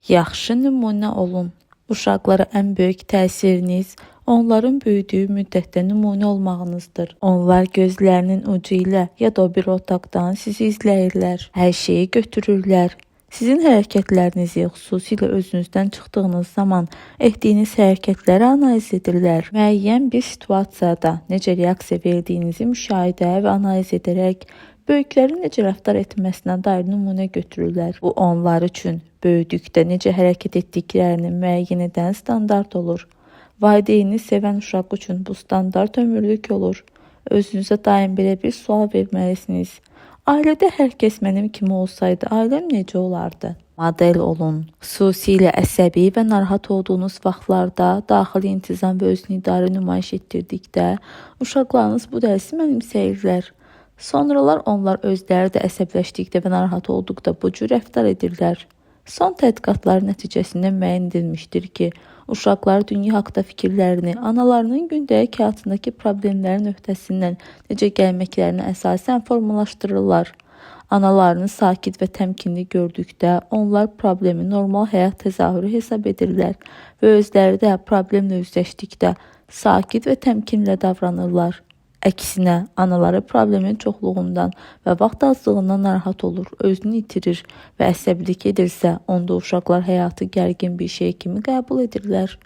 Yaxşı nümunə olun. Uşaqlara ən böyük təsiriniz onların böyüdüyü müddətdə nümunə olmağınızdır. Onlar gözlərinin ucu ilə ya da o bir otaqdan sizi izləyirlər. Hər şeyi götürürlər. Sizin hərəkətlərinizi, xüsusilə özünüzdən çıxdığınız zaman etdiyiniz hərəkətləri analiz edirlər. Müəyyən bir situasiyada necə reaksiya verdiyinizi müşahidə və analiz edərək böyüklərin necə rəftar etməsinə dair nümunə götürürlər. Bu onlar üçün böyüdükdə necə hərəkət etdiklərini müəyyən edən standart olur. Valideynini sevən uşaq üçün bu standart ömürlük olur. Özünüzə daim belə bir sual verməlisiniz. Ailədə hər kəs mənim kimi olsaydı, ailəm necə olardı? Model olun. Xüsusilə əsəbi və narahat olduğunuz vaxtlarda daxili intizam və özünü idarə nümayiş etdirdikdə uşaqlarınız bu dərsi mənimsəyirlər. Sonralar onlar özləri də əsəbləşdikdə və narahat olduqda bu cür rəftar edirlər. Son tədqiqatlar nəticəsində müəyyən edilmişdir ki, uşaqlar dünya haqqında fikirlərini analarının gündəlik həyatındakı problemlərin öhdəsindən necə gəlməklərinə əsasən formalaşdırırlar. Analarını sakit və təmkinli gördükdə onlar problemi normal həyat təzahürü hesab edirlər və özləri də problemlə üzləşdikdə sakit və təmkinlə davranırlar. Əksinə, anaları problemin çoxluğundan və vaxt azlığından narahat olur, özünü itirir və əsəbilik edirsə, onda uşaqlar həyatı gərgin bir şey kimi qəbul edirlər.